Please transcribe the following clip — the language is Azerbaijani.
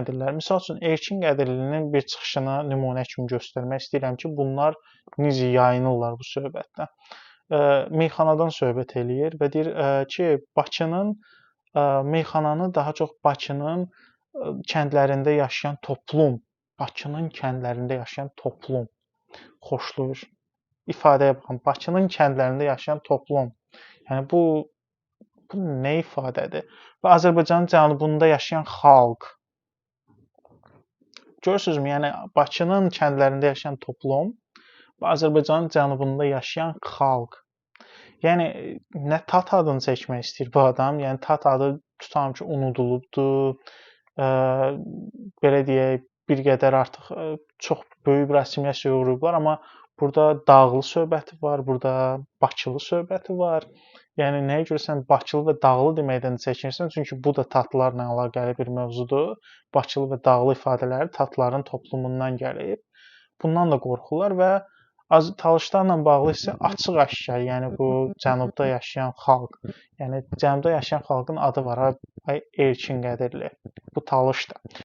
edirlər. Misal üçün, Erkin Qədirlinin bir çıxışını nümunə kimi göstərmək istəyirəm ki, bunlar necə yayınırlar bu söhbətdən. Meyxanadan söhbət eləyir və deyir ki, meyxananı daha çox Bakının kəndlərində yaşayan toplum xoşlayır. İfadəyə baxın, Bakının kəndlərində yaşayan toplum. Yəni bu nə ifadədir? Və Azərbaycanın cənubunda yaşayan xalq. Görürsünüzmü? Yəni Bakının kəndlərində yaşayan toplum və Azərbaycanın cənubunda yaşayan xalq. Yəni nə tat adını çəkmək istəyir bu adam? Yəni tat adı tutam ki, unudulubdur. Belə deyək, bir qədər artıq çox böyük rəsmiyyət vurublar, amma burada dağlı söhbəti var, burada Bakılı söhbəti var. Yəni nəyə görə sən Bakılı və dağlı deməkdən çəkinirsən? Çünki bu da tatlarla əlaqəli bir mövzudur. Bakılı və dağlı ifadələri tatların toplumundan gəlib. Bundan da qorxurlar və Talışlarla bağlı isə açıq-aşkar, yəni bu cənubda yaşayan xalq, yəni cənubda yaşayan xalqın adı var, Erkin Qədirli. Bu Talışdır.